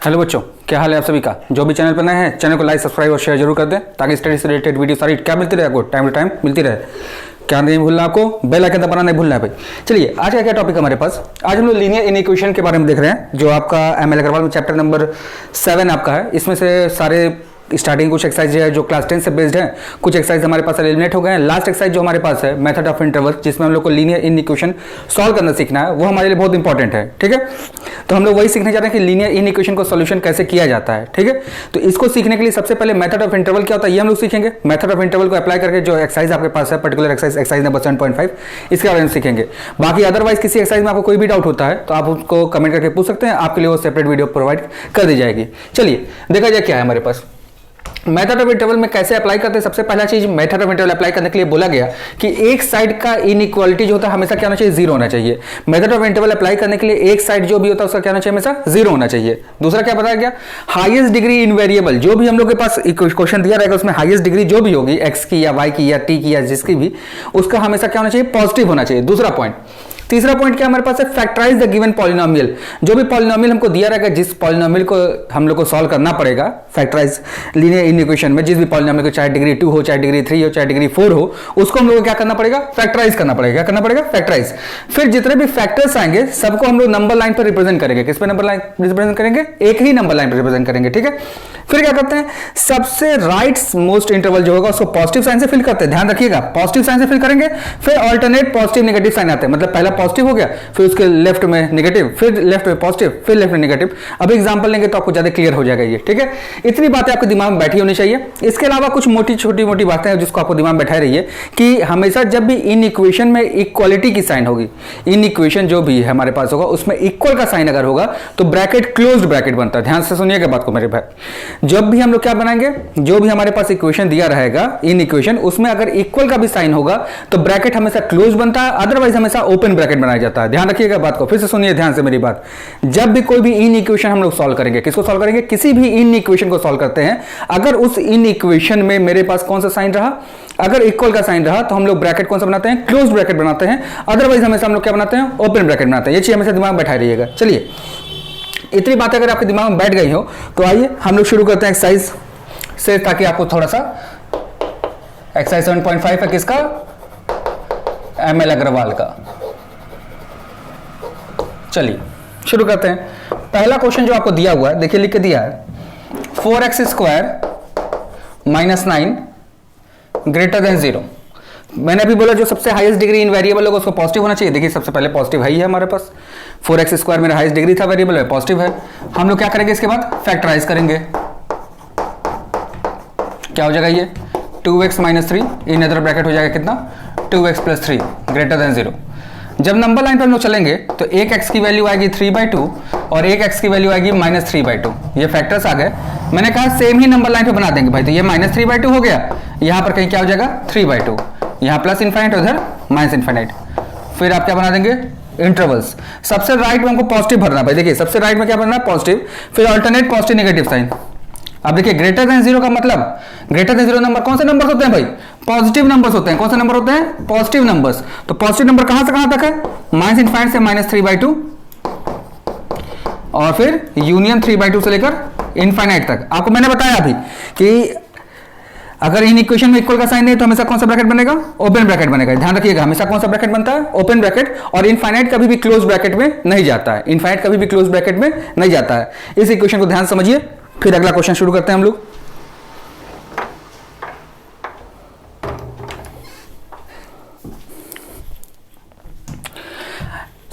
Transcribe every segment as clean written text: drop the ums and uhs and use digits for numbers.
Hello बच्चों, क्या हाल है आप सभी का। जो भी चैनल पर नए हैं चैनल को लाइक सब्सक्राइब और शेयर जरूर कर दें ताकि स्टडी से रिलेटेड वीडियो सारी क्या मिलती रहे आपको, टाइम टू टाइम मिलती रहे। क्या नहीं भूलना आपको, बेल आइकन दबाना नहीं भूलना है भाई। चलिए आज का क्या टॉपिक हमारे पास, आज हम लोग लीनियर इनइक्वेशन के बारे में देख रहे हैं जो आपका एमएल अग्रवाल में चैप्टर नंबर 7 आपका है। इसमें से सारे स्टार्टिंग कुछ एक्सरसाइज है जो क्लास 10 से बेस्ड है, कुछ एक्सरसाइज हमारे पास एलिमिनेट हो गए हैं। लास्ट एक्सरसाइज जो हमारे पास है मेथड ऑफ इंटरवल, जिसमें हम लोग को लीनियर इनइक्वेशन सॉल्व करना सीखना है, वो हमारे लिए बहुत इंपॉर्टेंट है। ठीक है, तो हम लोग वही सीखने जा रहे हैं कि लीनियर इनइक्वेशन को सॉल्यूशन कैसे किया जाता है। ठीक है, तो इसको सीखने के लिए सबसे पहले मेथड ऑफ इंटरवल क्या होता है ये हम लोग सीखेंगे। मेथड ऑफ इंटरवल को अप्लाई करके जो एक्सरसाइज आपके पास है, पर्टिकुलर एक्सरसाइज नंबर 7.5, इसके बारे में सीखेंगे। बाकी अदरवाइज किसी एक्सरसाइज में आपको कोई भी डाउट होता है तो आप उसको कमेंट करके पूछ सकते हैं, आपके लिए वो सेपरेट वीडियो प्रोवाइड कर दी जाएगी। चलिए देखा जाए क्या है हमारे पास मेथड ऑफ इंटरवल में कैसे अप्लाई करते हैं। सबसे पहला चीज, मेथड ऑफ इंटरवल अप्लाई करने के लिए बोला गया कि एक साइड का इनइक्वालिटी जो होता है हमेशा क्या होना चाहिए, जीरो होना चाहिए। मेथड ऑफ इंटरवल अप्लाई करने के लिए एक साइड जो भी होता है उसका क्या होना चाहिए, हमेशा जीरो होना चाहिए। दूसरा क्या बताया गया, हाईएस्ट डिग्री इन वेरिएबल, जो भी हम लोग के पास क्वेश्चन दिया रहेगा उसमें हाईएस्ट डिग्री जो भी होगी, एक्स की या वाई की या टी की या जिसकी भी, उसका हमेशा क्या होना चाहिए, पॉजिटिव होना चाहिए। दूसरा पॉइंट। तीसरा पॉइंट क्या हमारे पास है, फैक्टराइज द गिवन पॉलिनोमियल, जो भी पॉलिनोमियल हमको दिया रहेगा, जिस पॉलिनोमियल को हम लोग को सॉल्व करना पड़ेगा फैक्टराइज लीनियर इनइक्वेशन में, जिस भी पॉलिनोमियल को चाहे डिग्री 2 हो, चाहे डिग्री 3 हो, चाहे डिग्री 4 हो, उसको हम लोग को क्या करना पड़ेगा, फैक्टराइज करना पड़ेगा। क्या करना पड़ेगा, फैक्टराइज। फिर जितने भी फैक्टर्स आएंगे सबको हम लोग नंबर लाइन पर रिप्रेजेंट करेंगे। किस पे नंबर लाइन रिप्रेजेंट करेंगे, एक ही नंबर लाइन पर रिप्रेजेंट करेंगे। ठीक है, फिर क्या करते हैं, सबसे राइट मोस्ट इंटरवल जो होगा उसको पॉजिटिव साइन से फिल करते हैं। ध्यान रखिएगा, पॉजिटिव साइन से फिल करेंगे। फिर ऑल्टरनेट पॉजिटिव नेगेटिव साइन आते हैं, मतलब पहला पॉजिटिव हो गया, फिर उसके लेफ्ट में नेगेटिव, फिर लेफ्ट में पॉजिटिव, फिर लेफ्ट में नेगेटिव। अब एग्जांपल लेंगे तो आपको ज्यादा क्लियर हो जाएगा ये। ठीक है, इतनी बातें आपके दिमाग में बैठी होनी चाहिए। इसके अलावा कुछ मोटी छोटी मोटी बातें हैं जिसको आपको दिमाग में बैठाए रहिए कि हमेशा जब भी इन इक्वेशन में इक्वालिटी की साइन होगी, इन इक्वेशन जो भी हमारे पास होगा उसमें इक्वल का साइन अगर होगा तो ब्रैकेट क्लोज्ड ब्रैकेट बनता है। ध्यान से सुनिएगा बात को मेरे भाई। जब भी हम लोग क्या बनाएंगे, जो भी हमारे पास इक्वेशन दिया रहेगा इन इक्वेशन, उसमें अगर इक्वल का भी साइन होगा तो ब्रैकेट हमेशा क्लोज बनता है, अदरवाइज हमेशा ओपन ब्रैकेट बनाया जाता है। ध्यान रखिएगा बात को, फिर से सुनिए ध्यान से मेरी बात। जब भी कोई भी इन इक्वेशन हम लोग सॉल्व करेंगे, किसको सॉल्व करेंगे, किसी भी इन इक्वेशन को सॉल्व करते हैं, अगर उस इन इक्वेशन में मेरे पास कौन सा साइन रहा, अगर इक्वल का साइन रहा तो हम लोग ब्रैकेट कौन सा बनाते हैं, क्लोज ब्रैकेट बनाते हैं। अदरवाइज हमेशा हम लोग क्या बनाते हैं, ओपन ब्रैकेट बनाते हैं। ये चीज हमेशा दिमाग में बैठाए रहिएगा। चलिए इतनी बातें अगर आपके दिमाग में बैठ गई हो तो आइए हम लोग शुरू करते हैं एक्सरसाइज से, ताकि आपको थोड़ा सा एक्सरसाइज 7.5 है किसका, एमएल अग्रवाल का। चलिए शुरू करते हैं। पहला क्वेश्चन जो आपको दिया हुआ है, देखिए लिख के दिया है, 4x square minus 9 greater than 0। मैंने अभी बोला जो सबसे हाईएस्ट डिग्री इन वेरिएबल होगा उसको पॉजिटिव होना चाहिए। देखिए सबसे पहले पॉजिटिव है ही है हमारे पास, 4x स्क्वायर मेरा हाईएस्ट डिग्री था वेरिएबल है, पॉजिटिव है। हम लोग क्या करेंगे, इसके बाद फैक्टराइज करेंगे। क्या हो जाएगा ये, 2x minus 3 in other bracket हो जाएगा कितना, 2x प्लस 3 ग्रेटर देन 0। जब नंबर लाइन पर हम लोग चलेंगे तो एक x की वैल्यू आएगी 3/2 और एक x की वैल्यू आएगी माइनस 3/2। ये फैक्टर्स आ गए। मैंने कहा सेम ही नंबर लाइन पे बना देंगे भाई, तो ये माइनस 3/2 हो गया, यहां पर कहीं क्या हो जाएगा 3/2, यहां प्लस इनफाइनाइट उधर माइनस इनफाइनाइट। फिर आप क्या बना देंगे, इंटरवल्स। सबसे राइट में हमको पॉजिटिव भरना भाई, देखिए सबसे राइट में क्या भरना, पॉजिटिव, फिर ऑल्टरनेट पॉजिटिव नेगेटिव साइन। अब देखिए ग्रेटर देन 0 का मतलब, ग्रेटर देन 0 नंबर कौन से नंबर्स होते हैं भाई, पॉजिटिव नंबर्स होते हैं। कौन से नंबर होते हैं, पॉजिटिव नंबर्स। तो पॉजिटिव नंबर कहां से कहां तक है, माइनस इनफाइनाइट से माइनस 3/2 और फिर यूनियन 3/2 से लेकर इनफाइनाइट तक। आपको मैंने बताया अभी कि अगर इन इक्वेशन में इक्वल का साइन नहीं तो हमेशा कौन सा ब्रैकेट बनेगा, ओपन ब्रैकेट बनेगा। ध्यान रखिएगा हमेशा कौन सा ब्रैकेट बनता है, ओपन ब्रैकेट। और इनफाइनाइट कभी भी क्लोज ब्रैकेट में नहीं जाता है, इनफाइनाइट कभी भी क्लोज ब्रैकेट में नहीं जाता है। इस इक्वेशन को ध्यान समझिए, फिर अगला क्वेश्चन शुरू करते हैं हम लोग।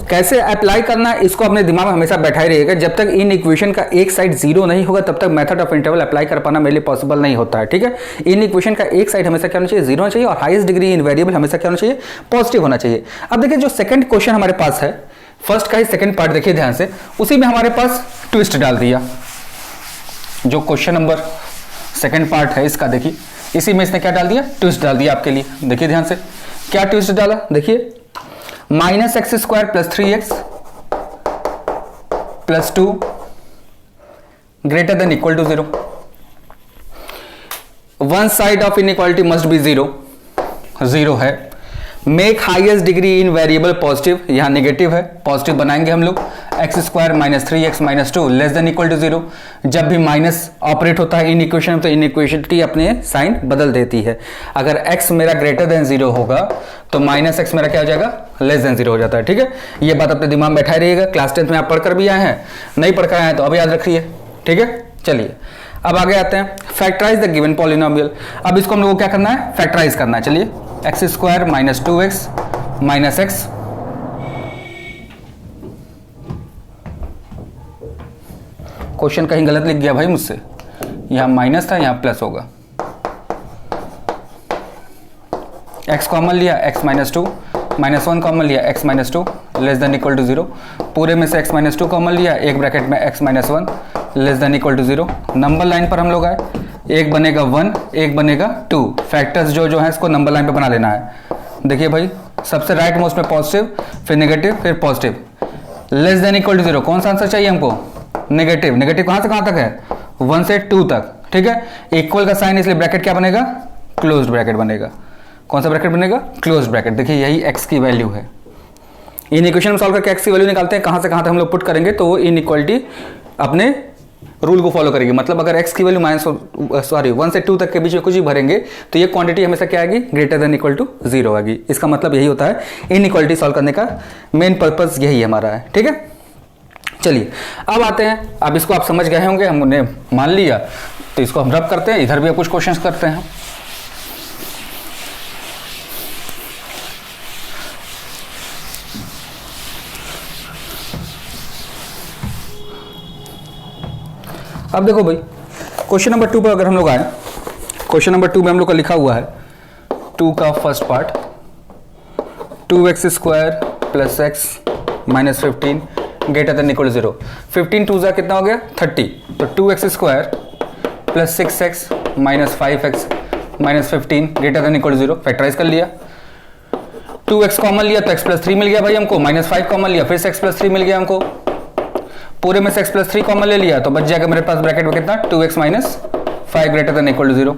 कैसे अप्लाई करना है इसको अपने दिमाग में हमेशा बैठाए रहिएगा। जब तक इन इक्वेशन का एक साइड जीरो नहीं होगा तब तक मेथड ऑफ इंटरवल अप्लाई कर पाना मेरे लिए पॉसिबल नहीं होता है। ठीक है, इन इक्वेशन का एक साइड हमेशा क्या होना चाहिए, जीरो होना चाहिए और हाईएस्ट डिग्री इन वेरिएबल हमेशा क्या होना चाहिए, पॉजिटिव होना चाहिए। अब देखिए जो सेकंड क्वेश्चन हमारे पास है, फर्स्ट का ही सेकंड पार्ट देखिए ध्यान से, उसी में हमारे पास ट्विस्ट डाल दिया। जो क्वेश्चन नंबर सेकंड पार्ट है इसका, देखिए इसी में इसने क्या डाल दिया, ट्विस्ट डाल दिया आपके लिए। देखिए ध्यान से क्या ट्विस्ट डाला, देखिए minus x square plus 3x plus 2 greater than equal to 0। One side of inequality must be 0, 0 है। Make highest degree in variable positive, यहां नेगेटिव है, पॉजिटिव बनाएंगे हम लोग। X square minus 3x minus 2 less than equal to 0। जब भी minus operate होता है इन इक्वेशन तो इन इक्वेशनिटी अपने साइन बदल देती है। अगर x मेरा ग्रेटर देन 0 होगा तो माइनस एक्स मेरा क्या हो जाएगा, लेस देन 0 हो जाता है। ठीक है, ये बात अपने दिमाग में बैठाए रहिएगा। क्लास 10 में आप पढ़कर भी आए हैं, नहीं पढ़कर आए हैं तो अब याद रखिए। ठीक है, चलिए अब आगे आते हैं। Factorise the given polynomial. अब इसको हम लोग को क्या करना है, फैक्टराइज करना है। चलिए, x square minus 2x minus x, question कहीं गलत लिख गया भाई मुझसे, यहां माइनस था यहां प्लस होगा। x कॉमन लिया, x माइनस 2 माइनस 1 कॉमन लिया, x minus 2 less than equal to 0। पूरे में से x माइनस 2 कॉमन लिया, एक ब्रैकेट में x minus 1 less than equal to 0। Number line पर हम लोग आए, एक बनेगा 1 एक बनेगा 2। फैक्टर्स जो है इसको नंबर लाइन पे बना लेना है। देखिए भाई, सबसे राइट मोस्ट में पॉजिटिव, फिर नेगेटिव, फिर positive, less than equal to 0। कौन सा आंसर चाहिए हमको, नेगेटिव। नेगेटिव कहां से कहां तक है, 1 से 2 तक। ठीक है, इक्वल का साइन इसलिए ब्रैकेट क्या बनेगा, क्लोज्ड ब्रैकेट बनेगा। कौन सा ब्रैकेट बनेगा, क्लोज्ड ब्रैकेट। देखिए यही x की वैल्यू है। इन इक्वेशन में सॉल्व करके x की वैल्यू निकालते हैं, कहां से कहां तक हम लोग पुट करेंगे तो वो इनइक्वालिटी अपने रूल को फॉलो करेगी। मतलब अगर x की वैल्यू 1 से 2 तक के बीच में कुछ भी भरेंगे तो ये क्वांटिटी हमेशा क्या आएगी, ग्रेटर देन इक्वल टू 0 आएगी। इसका मतलब यही होता है, इनइक्वालिटी सॉल्व करने का मेन पर्पस यही हमारा है। ठीक है, चलिए अब आते हैं। अब इसको आप समझ गए होंगे, हमने मान लिया तो इसको हम रब करते हैं। इधर भी कुछ क्वेश्चंस करते हैं। अब देखो भाई, क्वेश्चन नंबर 2 पर अगर हम लोग आए, क्वेश्चन नंबर 2 में हम लोग का लिखा हुआ है 2 का first part, 2x square plus x minus 15 greater than equal to 0। 15 2 कितना हो गया, 30। तो 2x square plus 6x minus 5x minus 15 greater than equal to 0। Factorise कर लिया, 2x कॉमन लिया तो x प्लस 3 मिल गया भाई हमको, माइनस 5 कॉमन लिया फिर से x प्लस 3 मिल गया हमको। पूरे में से x प्लस 3 कॉमन ले लिया तो बच जाएगा मेरे पास ब्रैकेट में कितना, 2x minus 5 greater than equal to 0।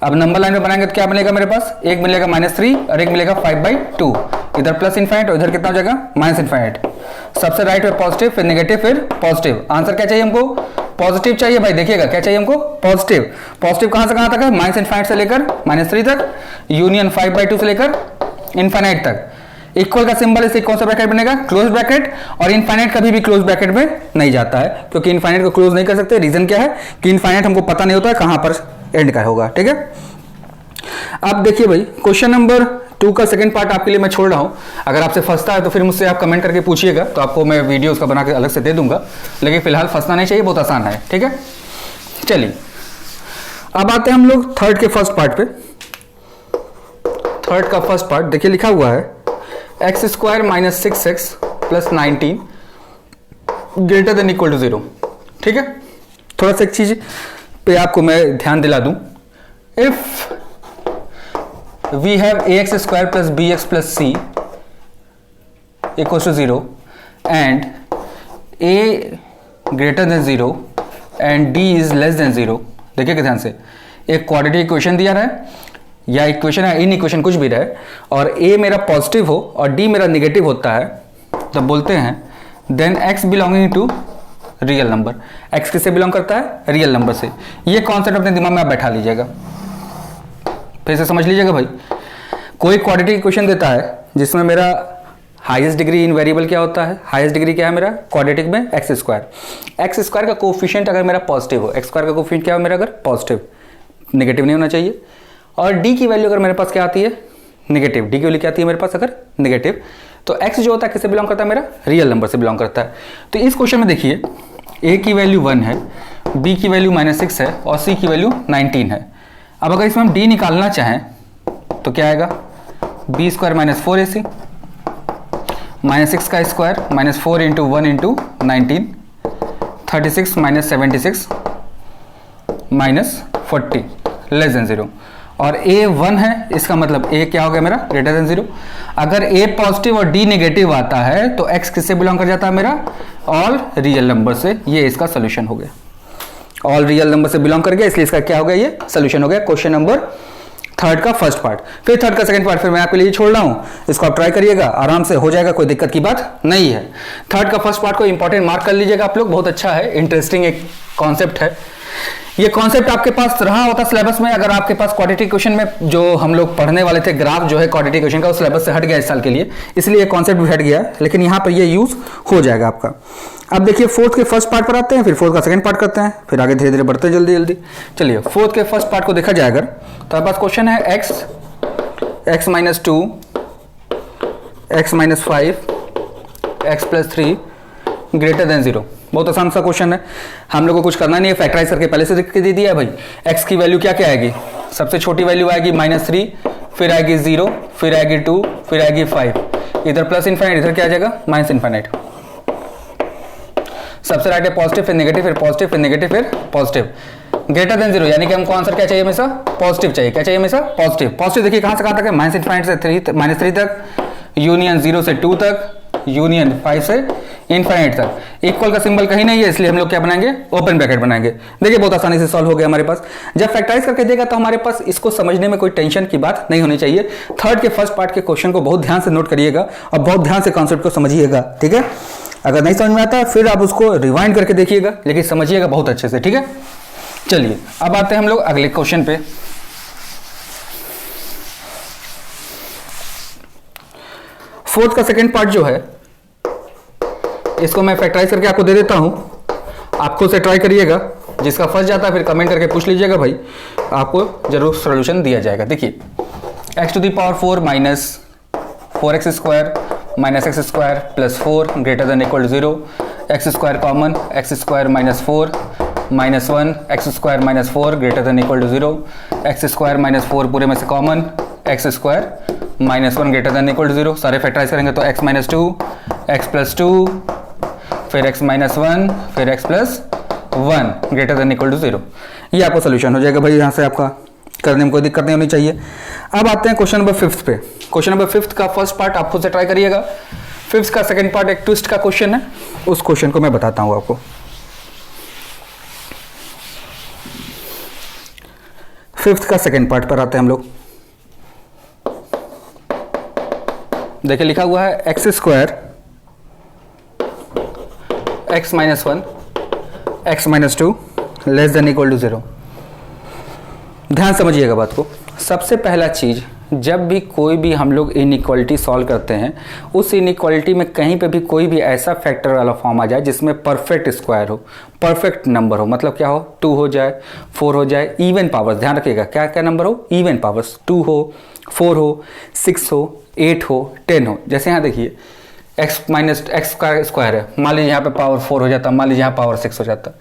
अब नंबर लाइन में बनाएंगे तो क्या बनेगा मेरे पास, एक मिलेगा -3 और एक मिलेगा 5/2। इधर प्लस इनफाइनाइट और इधर कितना हो जाएगा, माइनस इनफाइनाइट। सबसे राइट में पॉजिटिव, फिर नेगेटिव, फिर पॉजिटिव। आंसर क्या चाहिए हमको, पॉजिटिव चाहिए भाई। देखिएगा क्या चाहिए हमको, पॉजिटिव। पॉजिटिव कहां से कहां तक है, माइनस इनफाइनाइट से लेकर -3 तक, यूनियन 5/2 से लेकर इनफाइनाइट तक। इक्वल का सिंबल इससे कौन सा ब्रैकेट बनेगा, क्लोज ब्रैकेट। और इनफाइनाइट कभी भी क्लोज ब्रैकेट में नहीं जाता है, क्योंकि इनफाइनाइट को क्लोज नहीं कर सकते। रीजन क्या है कि इनफाइनाइट हमको पता नहीं होता है कहां पर एंड का होगा। ठीक है, अब देखिए भाई, क्वेश्चन नंबर 2 का सेकंड पार्ट आपके लिए मैं छोड़ रहा हूं। अगर आपसे फंसता है तो फिर मुझसे आप कमेंट करके पूछिएगा, तो आपको मैं वीडियो उसका बना के अलग से दे दूंगा। लेकिन फिलहाल फंसना नहीं चाहिए, बहुत आसान है। ठीक है, चलिए अब आते हैं हम लोग थर्ड के फर्स्ट पार्ट पे। थर्ड का फर्स्ट पार्ट देखिए, लिखा हुआ है x square minus 6x plus 19 greater than equal to 0। ठीक है, थोड़ा सा एक चीज पे आपको मैं ध्यान दिला दूं। If we have ax square plus bx plus c equal to 0 and a greater than 0 and d is less than 0। देखिए ध्यान से, एक क्वाड्रेटिक इक्वेशन दिया रहा है या इक्वेशन है, इन इक्वेशन कुछ भी रहे, और a मेरा पॉजिटिव हो और d मेरा निगेटिव होता है, तब बोलते हैं then x belonging to real number. x किससे बिलोंग करता है, रियल नंबर से। ये कॉन्सेप्ट अपने दिमाग में आप बैठा लीजिएगा, फिर से समझ लीजिएगा भाई। कोई क्वाड्रेटिक इक्वेशन देता है जिसमें मेरा हाईएस्ट डिग्री इन वेरिएबल क्या होता है, हाईएस्ट डिग्री क्या है मेरा क्वाड्रेटिक में, एक्स स्क्वायर। एक्स स्क्वायर का कोफिशिएंट अगर मेरा पॉजिटिव हो, एक्स स्क्वायर का कोफिशिएंट क्या हो मेरा, अगर पॉजिटिव, नेगेटिव नहीं होना चाहिए। और डी की वैल्यू अगर मेरे पास क्या आती है, नेगेटिव। डी की वैल्यू क्या आती है मेरे पास अगर नेगेटिव, तो एक्स जो होता है किससे बिलोंग करता है, मेरा रियल नंबर से बिलोंग करता है। तो इस क्वेश्चन में देखिए, ए की वैल्यू 1 है, बी की वैल्यू -6 है और सी की वैल्यू 19 है। अब अगर इसमें हम डी निकालना चाहें तो क्या आएगा, B square minus 4ac minus 6 का square minus 4 into 1 into 19, 36 minus 76 minus 40 less than 0। और a 1 है, इसका मतलब a क्या हो गया मेरा, ग्रेटर देन 0। अगर a पॉजिटिव और d नेगेटिव आता है तो x किससे बिलोंग कर जाता है मेरा, ऑल रियल नंबर से। ये इसका सोल्यूशन हो गया, ऑल रियल नंबर से बिलोंग कर गया, इसलिए इसका क्या हो गया, ये सोल्यूशन हो गया क्वेश्चन नंबर थर्ड का फर्स्ट पार्ट, फिर थर्ड का सेकंड पार्ट, फिर मैं आपके लिए छोड़ रहा हूँ, इसको आप ट्राई करिएगा, आराम से हो जाएगा, कोई दिक्कत की बात नहीं है। थर्ड का फर्स्ट पार्ट को इंपॉर्टेंट मार्क कर लीजिएगा आप लोग, बहुत अच्छा है, इंटरेस्टिंग एक कॉन्सेप्ट है। ये कॉन्सेप्ट आपके पास रहा होता सिलेबस में, अगर आपके पास क्वाड्रेटिक क्वेश्चन में जो हम लोग पढ़ने वाले थे, ग्राफ जो है क्वाड्रेटिक क्वेश्चन का, उस सिलेबस से हट गया इस साल के लिए, इसलिए कॉन्सेप्ट भी हट गया, लेकिन यहाँ पर ये यूज हो जाएगा आपका। अब देखिए फोर्थ के फर्स्ट पार्ट पर आते हैं, फिर फोर्थ का सेकंड पार्ट करते हैं, फिर आगे धीरे धीरे बढ़ते जल्दी जल्दी। चलिए फोर्थ के फर्स्ट पार्ट को देखा जाए अगर, तो आपके पास क्वेश्चन है x minus 2 x minus 5 x plus 3 greater than 0। बहुत आसान सा क्वेश्चन है, हम लोग को कुछ करना नहीं है, फैक्टराइज करके पहले से लिख के दे दिया है भाई। x की वैल्यू क्या क्या आएगी, सबसे छोटी वैल्यू आएगी -3, फिर आएगी 0, फिर आएगी 2, फिर आएगी 5, इधर प्लस इनफाइनाइट, इधर क्या आ जाएगा माइनस इनफाइनाइट। सबसे राइट है पॉजिटिव, फिर नेगेटिव, फिर पॉजिटिव, फिर नेगेटिव, फिर पॉजिटिव। ग्रेटर देन 0 यानी कि हमको आंसर क्या चाहिए हमेशा, पॉजिटिव चाहिए। क्या चाहिए हमेशा, पॉजिटिव। पॉजिटिव देखिए कहां से कहां तक है, माइनस इनफाइनाइट से -3 तक, यूनियन 0 से 2 तक, यूनियन 5 से इनफाइनाइट तक। इक्वल का सिंबल कहीं नहीं है, इसलिए हम लोग क्या बनाएंगे, ओपन ब्रैकेट बनाएंगे। देखिए बहुत आसानी से सॉल्व हो गया हमारे पास। जब फैक्टराइज करके देगा तो हमारे पास इसको समझने में कोई टेंशन की बात नहीं होनी चाहिए। थर्ड के फर्स्ट पार्ट के क्वेश्चन को बहुत ध्यान से नोट करिएगा और बहुत ध्यान से कॉन्सेप्ट को समझिएगा, ठीक है। अगर नहीं समझ में आता फिर आप उसको रिवाइंड करके देखिएगा, लेकिन समझिएगा बहुत अच्छे से, ठीक है। चलिए अब आते हैं हम लोग अगले क्वेश्चन पे। फोर्थ का सेकंड पार्ट जो है, इसको मैं फैक्टराइज करके आपको दे देता हूं, आपको से ट्राई करिएगा। जिसका फर्स्ट जाता है फिर कमेंट करके पूछ लीजिएगा भाई, आपको जरूर सॉल्यूशन दिया जाएगा। देखिए x to the power 4 minus 4x square minus x square plus 4 greater than equal to 0, x square common, x square minus 4 minus 1, x square minus 4 greater than equal to 0, x square minus 4 पूरे में से common, x square minus 1 greater than equal to 0। सारे factorise करेंगे तो x minus 2, x plus 2, फिर x minus 1, फिर x plus 1 greater than equal to 0। ये आपका सोल्यूशन हो जाएगा भाई, यहाँ से आपका करने में कोई दिक्कत नहीं होनी चाहिए। अब आते हैं क्वेश्चन नंबर 5 पे। क्वेश्चन नंबर 5 का फर्स्ट पार्ट आप खुद से ट्राई करिएगा। 5 का सेकंड पार्ट एक ट्विस्ट का क्वेश्चन है, उस क्वेश्चन को मैं बताता हूं आपको। 5 का सेकंड पार्ट पर आते हैं हम लोग। देखिए लिखा हुआ है x square x minus 1 x minus 2 less than equal to 0। ध्यान समझिएगा बात को। सबसे पहला चीज, जब भी कोई भी हम लोग इनइक्वालिटी सॉल्व करते हैं, उस इनइक्वालिटी में कहीं पे भी कोई भी ऐसा फैक्टर वाला फॉर्म आ जाए जिसमें परफेक्ट स्क्वायर हो, परफेक्ट नंबर हो, मतलब क्या हो, 2 हो जाए, 4 हो जाए, इवन पावर्स, ध्यान रखिएगा क्या क्या नंबर हो, इवन पावर्स, 2 हो, 4 हो, 6 हो, 8 हो, 10 हो। जैसे यहाँ देखिए x माइनस एक्स का स्क्वायर है, मान लीजिए यहाँ पे पावर 4 हो जाता, मान लीजिए यहाँ पावर 6 हो जाता।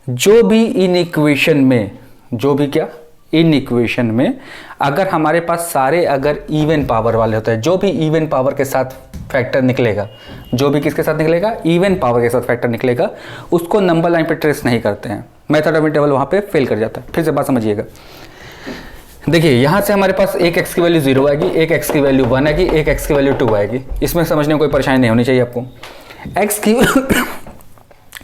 जो भी इन इक्वेशन में, जो भी क्या इन इक्वेशन में अगर हमारे पास सारे अगर इवन पावर वाले होते हैं, जो भी इवन पावर के साथ फैक्टर निकलेगा, जो भी किसके साथ निकलेगा, इवन पावर के साथ फैक्टर निकलेगा, उसको नंबर लाइन पे ट्रेस नहीं करते हैं, मेथड ऑफ इंटरवल वहां पे फेल कर जाता है। फिर से बात समझिएगा। देखिए यहां से हमारे पास एक x की वैल्यू 0 आएगी, एक x की वैल्यू 1 आएगी, एक x की वैल्यू 2 आएगी। इसमें समझने में कोई परेशानी नहीं होनी चाहिए आपको। x की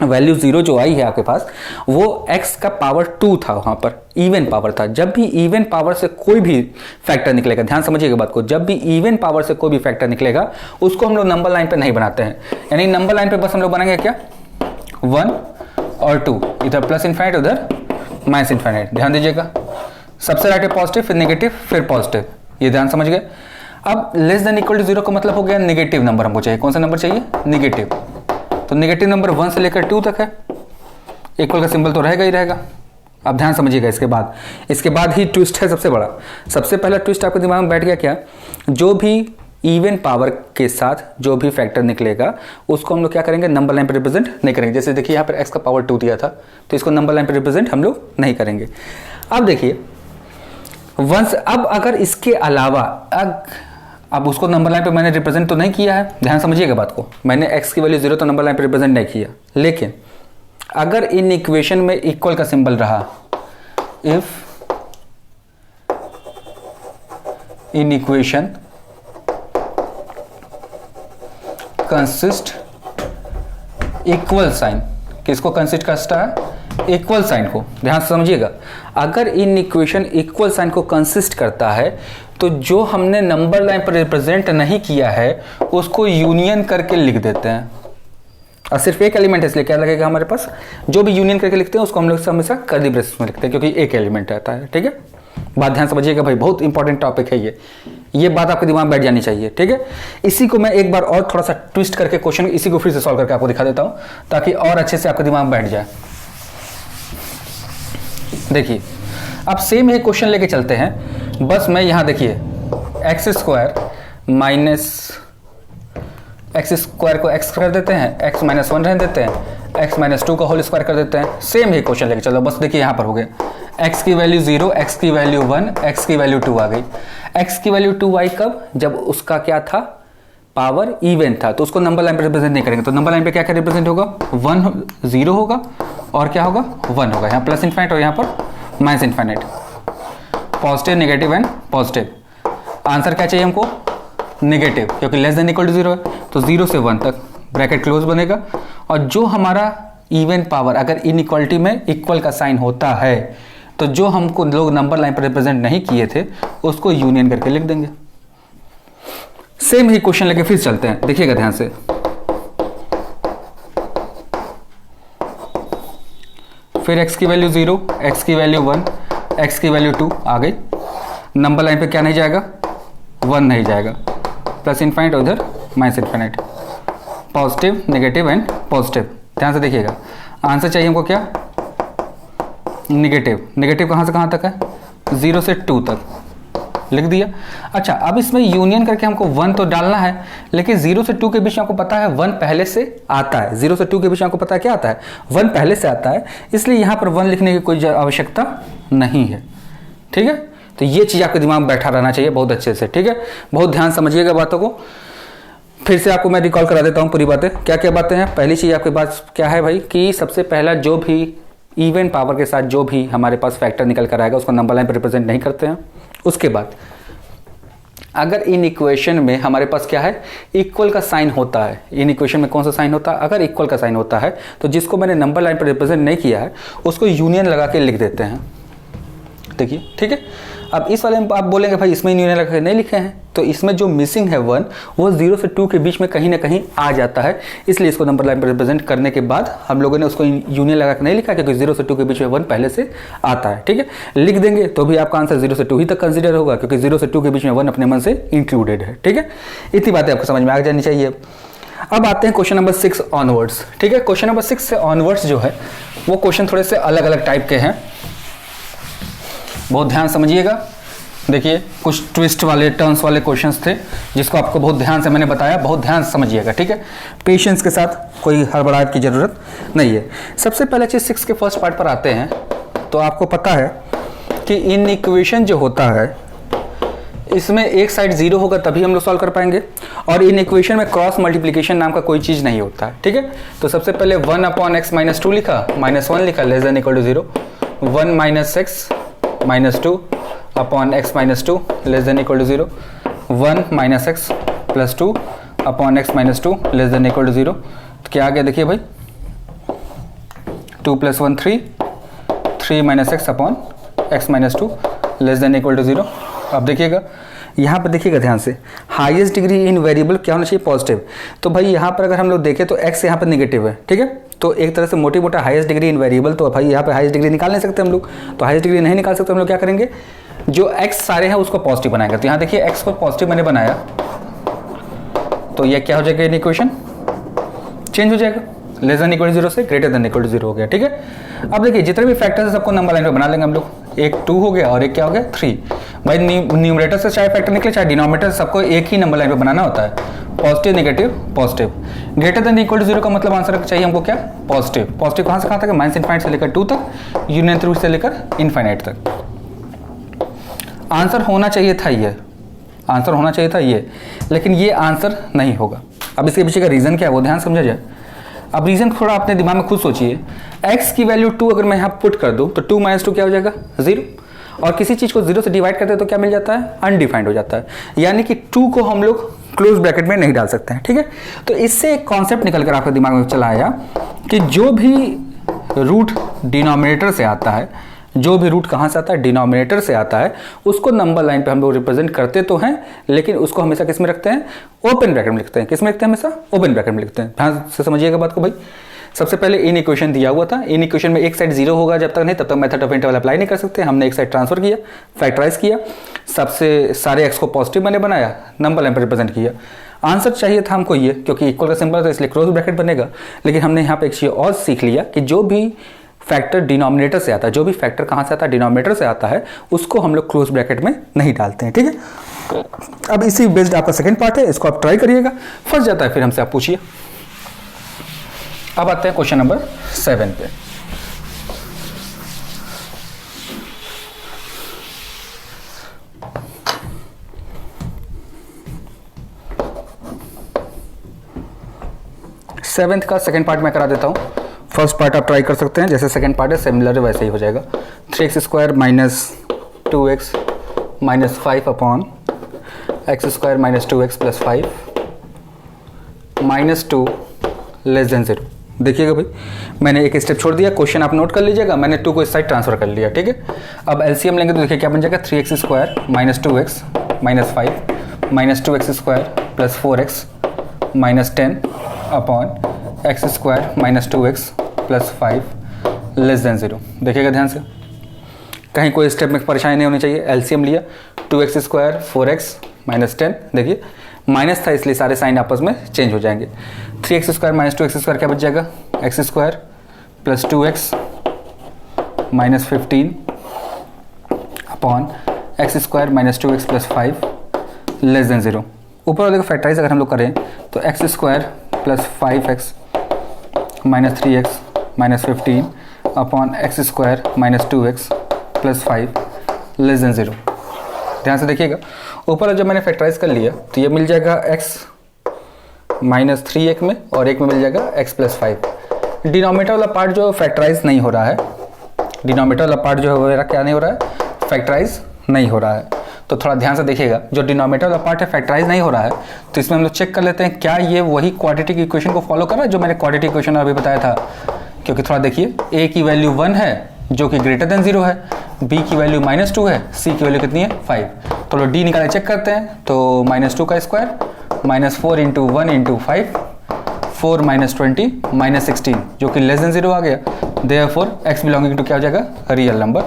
वैल्यू 0 जो आई है आपके पास, वो x का पावर 2 था, वहां पर इवन पावर था। जब भी इवन पावर से कोई भी फैक्टर निकलेगा, ध्यान समझिएगा बात को, जब भी इवन पावर से कोई भी फैक्टर निकलेगा उसको हम लोग नंबर लाइन पे नहीं बनाते हैं। यानी नंबर लाइन पे बस हम लोग बनाएंगे क्या, 1 और 2, इधर प्लस इनफाइनाइट उधर माइनस इनफाइनाइट। ध्यान दीजिएगा, सबसे राइट है पॉजिटिव, फिर नेगेटिव, फिर पॉजिटिव, ये ध्यान समझ गए। अब लेस देन इक्वल टू 0 का मतलब हो गया नेगेटिव नंबर हमको चाहिए। कौन सा नंबर चाहिए, नेगेटिव। तो नेगेटिव नंबर 1 से लेकर 2 तक है, इक्वल का सिंबल तो रहेगा ही रहेगा। अब ध्यान समझिएगा, इसके बाद ही ट्विस्ट है सबसे बड़ा। सबसे पहला ट्विस्ट आपके दिमाग में बैठ गया क्या, जो भी इवन पावर के साथ जो भी फैक्टर निकलेगा उसको हम लोग क्या करेंगे, नंबर लाइन पर रिप्रेजेंट नहीं करेंगे। जैसे देखिए यहाँ पर x का पावर 2 दिया था, तो इसको नंबर लाइन पर रिप्रेजेंट हम लोग नहीं करेंगे। अब देखिए वंस, अब अगर इसके अलावा अब उसको नंबर लाइन पे मैंने रिप्रेजेंट तो नहीं किया है, ध्यान समझिएगा बात को। मैंने x की वैल्यू 0 तो नंबर लाइन पे रिप्रेजेंट नहीं किया, लेकिन अगर इन इक्वेशन में इक्वल का सिंबल रहा, if inequation consist equal sign, किसको कंसिस्ट करता है, इक्वल साइन को, ध्यान से समझिएगा, अगर इन इक्वेशन इक्वल साइन को कंसिस्ट करता है तो जो हमने नंबर लाइन पर रिप्रेजेंट नहीं किया है उसको यूनियन करके लिख देते हैं। और सिर्फ एक एलिमेंट है इसलिए क्या लगेगा हमारे पास, जो भी यूनियन करके लिखते हैं उसको हम लोग हमेशा कर्ली ब्रेसेस में लिखते हैं क्योंकि एक एलिमेंट रहता है। ठीक है, बात ध्यान समझिएगा भाई, बहुत इंपॉर्टेंट टॉपिक है ये बात आपके दिमाग में बैठ जानी चाहिए। ठीक है, इसी को मैं एक बार और थोड़ा सा ट्विस्ट करके क्वेश्चन इसी को फिर से सॉल्व करके आपको दिखा देता हूं ताकि और अच्छे से आपके दिमाग में बैठ जाए। देखिए अब सेम ही क्वेश्चन लेके चलते हैं, बस मैं यहां देखिए एक्स स्क्वायर को एक्स कर देते हैं, एक्स माइनस 1 रहने देते हैं, एक्स माइनस 2 का होल स्क्वायर कर देते हैं। सेम ही क्वेश्चन लेके चलो, बस देखिए यहां पर हो गया एक्स की वैल्यू 0, एक्स की वैल्यू 1, एक्स की वैल्यू 2 आ गई। एक्स की वैल्यू 2 आई कब, जब उसका क्या था, पावर इवन था, तो उसको नंबर लाइन पर रिप्रेजेंट नहीं करेंगे। तो नंबर लाइन पे क्या क्या रिप्रेजेंट होगा, 1 0 होगा और क्या होगा 1 होगा, यहाँ प्लस इन्फाइनाइट और यहाँ पर minus infinite, positive negative and positive. Answer क्या चाहिए हमको, नेगेटिव, क्योंकि लेस देन इक्वल टू 0 है तो 0 से 1 तक ब्रैकेट क्लोज बनेगा। और जो हमारा इवन पावर अगर इनइक्वालिटी में इक्वल का साइन होता है तो जो हमको लोग नंबर लाइन पर रिप्रेजेंट नहीं किए थे उसको यूनियन करके लिख देंगे। सेम ही क्वेश्चन लेके फिर चलते हैं, देखिएगा ध्यान से। फिर x की वैल्यू 0, x की वैल्यू 1, x की वैल्यू 2 आ गई। नंबर लाइन पे क्या नहीं जाएगा, 1 नहीं जाएगा, प्लस इन्फाइनाइट और उधर minus infinite, positive negative and positive. ध्यान से देखिएगा, आंसर चाहिए हमको क्या, नेगेटिव। नेगेटिव कहाँ से कहाँ तक है, 0 से 2 तक लिख दिया। अच्छा, अब इसमें यूनियन करके हमको 1 तो डालना है, लेकिन 0 से 2 के बीच में आपको पता है 1 पहले से आता है। 0 से 2 के बीच में आपको पता है क्या आता है, 1 पहले से आता है, इसलिए यहाँ पर 1 लिखने की कोई आवश्यकता नहीं है। ठीक है, तो ये चीज़ आपके दिमाग में बैठा रहना चाहिए बहुत अच्छे से। ठीक है, बहुत ध्यान समझिएगा बातों को। फिर से आपको मैं रिकॉल करा देता हूँ पूरी बातें, क्या क्या बातें हैं। पहली चीज़ आपके पास क्या है भाई, कि सबसे पहला जो भी इवन पावर के साथ जो भी हमारे पास फैक्टर निकल कर आएगा उसको नंबर लाइन पर रिप्रेजेंट नहीं करते हैं। उसके बाद अगर इन इक्वेशन में हमारे पास क्या है, इक्वल का साइन होता है। इन इक्वेशन में कौन सा साइन होता है, अगर इक्वल का साइन होता है तो जिसको मैंने नंबर लाइन पर रिप्रेजेंट नहीं किया है उसको यूनियन लगा के लिख देते हैं। देखिए, ठीक है। अब इस वाले में आप बोलेंगे भाई इसमें यूनियन लगा के नहीं लिखे हैं, तो इसमें जो मिसिंग है 1 वो 0 से 2 के बीच में कहीं ना कहीं आ जाता है, इसलिए इसको नंबर लाइन पर रिप्रेजेंट करने के बाद हम लोगों ने उसको यूनियन लगा के नहीं लिखा क्योंकि 0 से 2 के बीच में 1 पहले से आता है। ठीक है, लिख देंगे तो भी आपका आंसर 0 से 2 ही तक कंसिडर होगा क्योंकि 0 से 2 के बीच में 1 अपने मन से इंक्लूडेड है। ठीक है, इतनी बातें आपको समझ में आ जानी चाहिए। अब आते हैं क्वेश्चन नंबर 6 ऑनवर्ड्स। ठीक है, क्वेश्चन नंबर 6 से ऑनवर्ड्स जो है वो क्वेश्चन थोड़े से अलग अलग टाइप के हैं, बहुत ध्यान समझिएगा। देखिए, कुछ ट्विस्ट वाले टर्न्स वाले क्वेश्चंस थे जिसको आपको बहुत ध्यान से मैंने बताया, बहुत ध्यान से समझिएगा। ठीक है, पेशेंस के साथ, कोई हड़बड़ाहट की जरूरत नहीं है। सबसे पहले चीज 6 के फर्स्ट पार्ट पर आते हैं, तो आपको पता है कि इन इक्वेशन जो होता है इसमें एक साइड 0 होगा तभी हम लोग सॉल्व कर पाएंगे, और इन इक्वेशन में क्रॉस मल्टीप्लिकेशन नाम का कोई चीज नहीं होता है। ठीक है, तो सबसे पहले 1/x - 2 लिखा, -1 लिखा, less than equal to 0, 1 - x - 2 upon x - 2 less than equal to 0, 1 - x + 2 upon x - 2 less than equal to 0। तो क्या आ गया देखिए भाई, 2 + 1 3, 3 - x upon x - 2 less than equal to 0। अब देखिएगा यहाँ पर, देखिएगा ध्यान से, हाईएस्ट डिग्री इन वेरिएबल क्या होना चाहिए, पॉजिटिव। तो भाई यहाँ पर अगर हम लोग देखें तो x यहाँ पर नेगेटिव है। ठीक है, तो एक तरह से मोटी मोटा हाईएस्ट डिग्री इन वेरिएबल, तो भाई यहाँ पे हाईएस्ट डिग्री निकाल नहीं सकते हम लोग, तो हाईएस्ट डिग्री नहीं निकाल सकते हम लोग क्या करेंगे, जो x सारे हैं उसको पॉजिटिव बनाएंगे। तो यहाँ देखिए x को पॉजिटिव मैंने बनाया तो ये क्या हो जाएगा, इन इक्वेशन चेंज हो जाएगा, लेस देन इक्वल टू 0 से ग्रेटर देन इक्वल टू 0 हो गया। ठीक है, अब देखिए जितने भी फैक्टर्स है सबको नंबर लाइन पे बना लेंगे हम लोग। एक 2 हो गया और एक क्या हो गया 3। भाई न्यूमरेटर से चाहे फैक्टर निकले चाहे डिनोमिनेटर, सबको एक ही नंबर लाइन पे बनाना होता है, positive negative positive. Greater than equal to 0 का मतलब आंसर चाहिए हमको क्या, पॉजिटिव। पॉजिटिव कहाँ से कहाँ तक है, -∞ से लेकर 2 तक, यूनियन थ्रू से लेकर इनफाइनाइट तक। आंसर होना चाहिए था ये, आंसर होना चाहिए था ये, लेकिन ये आंसर नहीं होगा। अब इसके पीछे का रीज़न क्या है वो ध्यान समझा जाए। अब रीज़न थोड़ा अपने दिमाग में खुद सोचिए। x की वैल्यू 2 अगर मैं यहाँ पुट कर दूँ तो 2 - 2 क्या हो जाएगा, 0। और किसी चीज़ को 0 से डिवाइड करते हैं तो क्या मिल जाता है, अनडिफाइंड हो जाता है, यानी कि 2 को हम लोग क्लोज ब्रैकेट में नहीं डाल सकते हैं। ठीक है, तो इससे एक कॉन्सेप्ट निकल कर आपके दिमाग में चला आया कि जो भी रूट डिनोमिनेटर से आता है, जो भी रूट कहाँ से आता है, डिनोमिनेटर से आता है, उसको नंबर लाइन पे हम लोग रिप्रेजेंट करते तो हैं, लेकिन उसको हमेशा किस में रखते हैं, ओपन ब्रैकेट में लिखते हैं। किस में लिखते हैं, हमेशा ओपन ब्रैकेट में लिखते हैं। ध्यान से समझिएगा बात को भाई। सबसे पहले इन इक्वेशन दिया हुआ था, इन इक्वेशन में एक साइड जीरो होगा जब तक नहीं, तब तक मेथड ऑफ इंटरवल अप्लाई नहीं कर सकते। हमने एक साइड ट्रांसफर किया, फैक्टराइज किया, सबसे सारे एक्स को पॉजिटिव मैंने बनाया, नंबर लाइन पर रिप्रेजेंट किया। आंसर चाहिए था हमको ये, क्योंकि इक्वल का सिंबल तो इसलिए क्लोज ब्रैकेट बनेगा। लेकिन हमने यहाँ पे एक चीज़ और सीख लिया कि जो भी फैक्टर डिनोमिनेटर से आता है, जो भी फैक्टर कहाँ से आता है, डिनोमिनेटर से आता है, उसको हम लोग क्लोज ब्रैकेट में नहीं डालते हैं। ठीक है, अब इसी बेस्ड आपका सेकंड पार्ट है, इसको आप ट्राई करिएगा, फंस जाता है फिर हमसे आप पूछिए। अब आते हैं क्वेश्चन नंबर 7 पे। सेवेंथ का सेकंड पार्ट मैं करा देता हूँ। फर्स्ट पार्ट आप ट्राई कर सकते हैं, जैसे सेकंड पार्ट है सिमिलर है वैसे ही हो जाएगा। 3x² minus 2x minus 5 upon x² minus 2x plus 5 minus 2 less than 0। देखिएगा भाई, मैंने एक स्टेप छोड़ दिया, क्वेश्चन आप नोट कर लीजिएगा, मैंने 2 को इस साइड ट्रांसफर कर लिया। ठीक है, अब एलसीएम लेंगे तो देखिए क्या बन जाएगा, 3x² minus 2x minus 5 minus 2x² plus 4x minus 10 upon x² minus 2x plus 5 less than 0। देखिएगा ध्यान से, कहीं कोई स्टेप में परेशानी नहीं होनी चाहिए। एलसीएम लिया, 2x² 4x माइनस 10, देखिए माइनस था इसलिए सारे साइन आपस में चेंज हो जाएंगे। 3x² माइनस 2x² क्या बच जाएगा, x² plus 2x minus 15 upon x² minus 2x plus 5 less than 0। ऊपर वाले को फैक्टराइज अगर हम लोग करें तो x² plus 5x minus 3x minus 15 upon x² minus 2x plus 5 less than 0। ध्यान से देखिएगा, ऊपर जब मैंने फैक्टराइज कर लिया तो ये मिल जाएगा x माइनस 3 एक में और एक में मिल जाएगा x प्लस 5। डिनोमिनेटर वाला पार्ट जो फैक्टराइज नहीं हो रहा है, डिनोमिनेटर वाला पार्ट जो है क्या नहीं हो रहा है, फैक्टराइज नहीं हो रहा है। तो थोड़ा ध्यान से देखिएगा, जो डिनोमिनेटर वाला पार्ट है फैक्टराइज नहीं हो रहा है, तो इसमें हम लोग चेक कर लेते हैं क्या ये वही क्वाड्रेटिक इक्वेशन को फॉलो कर रहा है जो मैंने क्वाड्रेटिक इक्वेशन अभी बताया था। क्योंकि थोड़ा देखिए, a की वैल्यू 1 है जो कि ग्रेटर देन 0 है, b की वैल्यू -2 है, c की वैल्यू कितनी है 5। तो लो d निकाले चेक करते हैं, तो -2 का square -4 into 1 into 5 4 minus 20 minus 16 जो कि लेस देन 0 आ गया। देयरफॉर x बिलोंगिंग टू क्या हो जाएगा, रियल नंबर।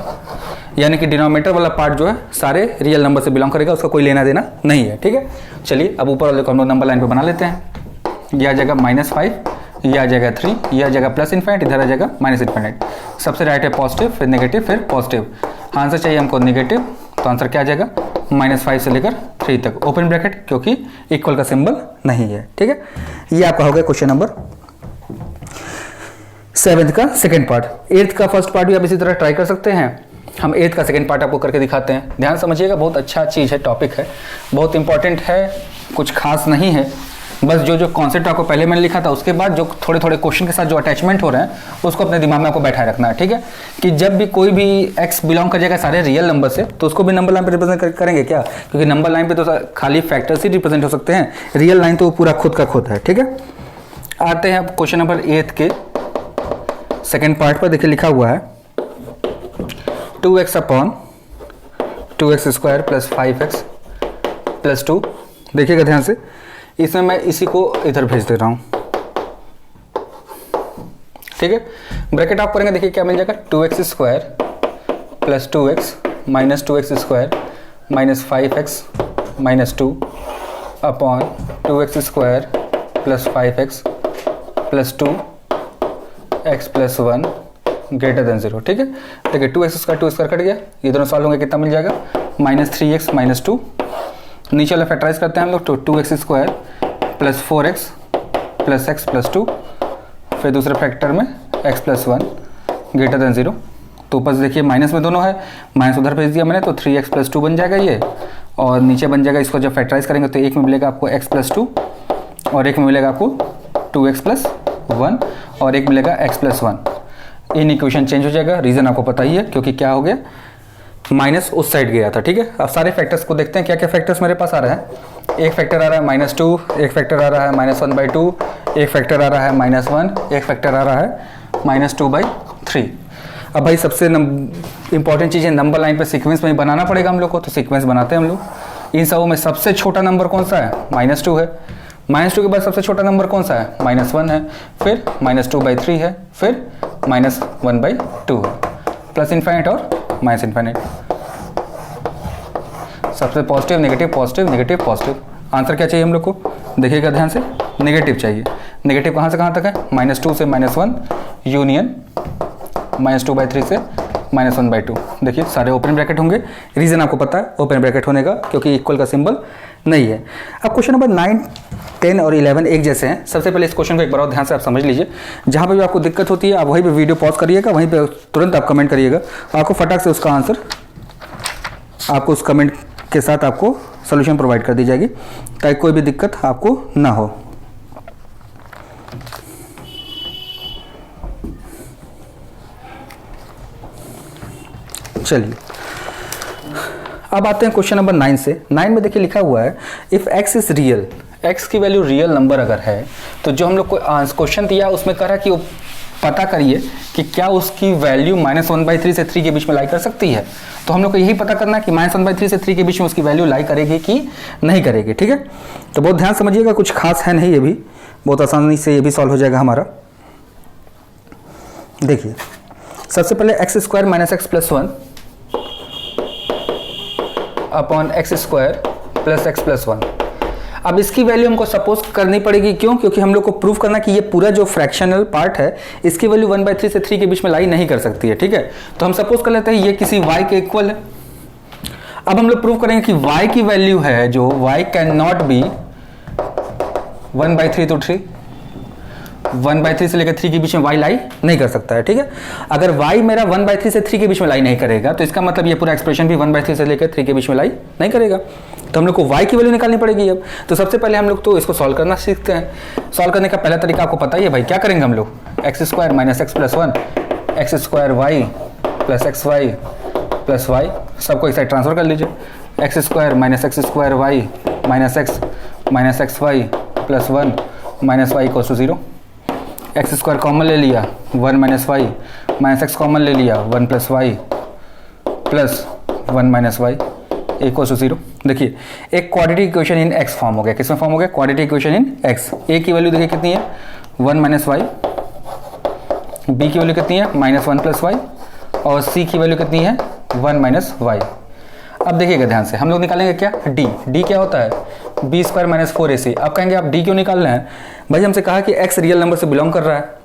यानी कि डिनोमिनेटर वाला पार्ट जो है सारे रियल नंबर से बिलोंग करेगा, उसका कोई लेना देना नहीं है। ठीक है, चलिए अब ऊपर वाले को हम लोग नंबर लाइन पे बना लेते हैं। ये आ जाएगा -5, ये आ जाएगा 3, ये आ जाएगा प्लस इन्फिनिट, इधर आ जाएगा माइनस इन्फिनिट। सबसे राइट है पॉजिटिव, फिर नेगेटिव, फिर पॉजिटिव। आंसर चाहिए हमको नेगेटिव, तो आंसर क्या आ जाएगा, -5 से लेकर 3 तक ओपन ब्रैकेट, क्योंकि इक्वल का सिंबल नहीं है। ठीक है, ये आपका हो गया क्वेश्चन नंबर 7 का सेकंड पार्ट। 8 का फर्स्ट पार्ट भी आप इसी तरह ट्राई कर सकते हैं। हम 8 का सेकंड पार्ट आपको करके दिखाते हैं। ध्यान समझिएगा, बहुत अच्छा चीज़ है, टॉपिक है, बहुत इंपॉर्टेंट है, कुछ खास नहीं है। बस जो कॉन्सेप्ट आपको पहले मैंने लिखा था उसके बाद जो थोड़े थोड़े क्वेश्चन के साथ जो अटैचमेंट हो रहे हैं उसको अपने दिमाग में आपको बैठाए रखना है। ठीक है, कि जब भी कोई भी x बिलोंग कर जाएगा सारे रियल नंबर से, तो उसको भी नंबर लाइन पे रिप्रेजेंट करेंगे क्या, क्योंकि नंबर लाइन पे तो खाली फैक्टर्स ही रिप्रेजेंट हो सकते हैं, रियल लाइन तो पूरा खुद का खुद है। ठीक है, आते हैं अब क्वेश्चन नंबर 8 के सेकेंड पार्ट पर। देखिए लिखा हुआ है 2x upon 2x² plus 5x plus 2। देखिएगा ध्यान से, इसमें मैं इसी को इधर भेज दे रहा हूँ। ठीक है, ब्रैकेट आप करेंगे, देखिए क्या मिल जाएगा, 2x² plus 2x minus 2x² minus 5x minus 2 upon 2x² plus 5x plus 2x plus 1 greater than 0। ठीक है, देखिए 2x² 2x² कट गया, ये दोनों सॉल्व होंगे, कितना मिल जाएगा, -3x माइनस 2। नीचे वाला फैक्टराइज करते हैं हम लोग, तो 2x² plus 4x plus x plus 2, फिर दूसरे फैक्टर में x प्लस 1 ग्रेटर देन 0। तो ऊपर से देखिए माइनस में दोनों है, माइनस उधर भेज दिया मैंने, तो 3x प्लस 2 बन जाएगा ये, और नीचे बन जाएगा, इसको जब फैक्टराइज करेंगे तो एक में मिलेगा आपको x प्लस 2 और एक में मिलेगा आपको 2x प्लस 1 और एक मिलेगा x plus 1। In equation change हो जाएगा, रीज़न आपको पता ही है, क्योंकि क्या हो गया, माइनस उस साइड गया था। ठीक है, अब सारे फैक्टर्स को देखते हैं, क्या क्या फैक्टर्स मेरे पास आ रहा है। एक फैक्टर आ रहा है -2, एक फैक्टर आ रहा है -1/2, एक फैक्टर आ रहा है -1, एक फैक्टर आ रहा है -2/2। 3। अब भाई सबसे इंपॉर्टेंट चीज़ है, नंबर लाइन पे सीक्वेंस में ही बनाना पड़ेगा हम लोग को, तो सीक्वेंस बनाते हैं हम लोग। इन सबों में सबसे छोटा नंबर कौन सा है? -2 है। -2 के बाद सबसे छोटा नंबर कौन सा है? -1 है, फिर -2/3 है, फिर -1/2 है, प्लस इन्फाइनाइट और माइनस इन्फाइनाइट। सबसे positive negative positive negative positive. Answer क्या चाहिए हम लोग को? देखिएगा ध्यान से, नेगेटिव चाहिए। नेगेटिव कहाँ से कहाँ तक है? -2 से -1 यूनियन -2/3 से -1/2। देखिए सारे ओपन ब्रैकेट होंगे। रीज़न आपको पता है ओपन ब्रैकेट होने का, क्योंकि इक्वल का सिंबल नहीं है। अब क्वेश्चन नंबर 9, 10 और 11 एक जैसे हैं। सबसे पहले इस क्वेश्चन को एक बार और ध्यान से आप समझ लीजिए। जहाँ पे भी आपको दिक्कत होती है आप वहीं पे वीडियो पॉज करिएगा, वहीं पे तुरंत आप कमेंट करिएगा। आपको फटाक से उसका आंसर आपको उस कमेंट के साथ आपको सोल्यूशन प्रोवाइड कर दी जाएगी, ताकि कोई भी दिक्कत आपको ना हो। चलिए अब आते हैं क्वेश्चन नंबर 9 से। 9 में देखिए लिखा हुआ है if x is real, x की वैल्यू रियल नंबर अगर है, तो जो हम लोग को क्वेश्चन दिया उसमें कह रहा है कि वो पता करिए कि क्या उसकी वैल्यू -1/3 से 3 के बीच में लाई कर सकती है। तो हम लोग को यही पता करना है कि -1/3 से 3 के बीच में उसकी वैल्यू लाई करेगी कि नहीं करेगी। ठीक है, तो बहुत ध्यान समझिएगा, कुछ खास है नहीं, ये भी बहुत आसानी से ये भी सॉल्व हो जाएगा हमारा। देखिए सबसे पहले x² - x + 1 upon x² + x + 1। अब इसकी वैल्यू हमको सपोज करनी पड़ेगी, क्यों? क्योंकि हम लोग को प्रूव करना कि ये पूरा जो फ्रैक्शनल पार्ट है इसकी वैल्यू 1/3 से 3 के बीच में लाई नहीं कर सकती है। ठीक है, तो हम सपोज कर लेते हैं ये किसी y के इक्वल है। अब हम लोग प्रूव करेंगे कि y की वैल्यू है जो y can not be 1/3 to 3, 1/3 से लेकर 3 के बीच में y लाई नहीं कर सकता है। ठीक है, अगर y मेरा 1/3 से 3 के बीच में लाई नहीं करेगा तो इसका मतलब ये पूरा एक्सप्रेशन भी 1/3 से लेकर 3 के बीच में लाई नहीं करेगा। तो हम लोग को y की वैल्यू निकालनी पड़ेगी। अब तो सबसे पहले हम लोग तो इसको सॉल्व करना सीखते हैं। सॉल्व करने का पहला तरीका आपको पता ही है भाई, क्या करेंगे हम लोग? x² - x + 1 x² y + xy + y, सबको एक साइड ट्रांसफर कर लीजिए। x² - x² y - x - xy + 1 - y = 0। x² common ले लिया, 1 - y - x कॉमन ले लिया, 1 + y प्लस 1 - y = 0। देखिए एक quadratic equation in x form हो गया। किसमें फॉर्म हो गया? Quadratic equation in x। a की वैल्यू देखिए कितनी है? 1 - y, b की वैल्यू कितनी है? -1 + y, और c की वैल्यू कितनी है? 1 - y। अब देखिएगा ध्यान से, हम लोग निकालेंगे क्या? d क्या होता है? b² - 4ac। अब कहेंगे आप d क्यों निकालना है? भाई हमसे कहा कि x रियल नंबर से बिलोंग कर रहा है।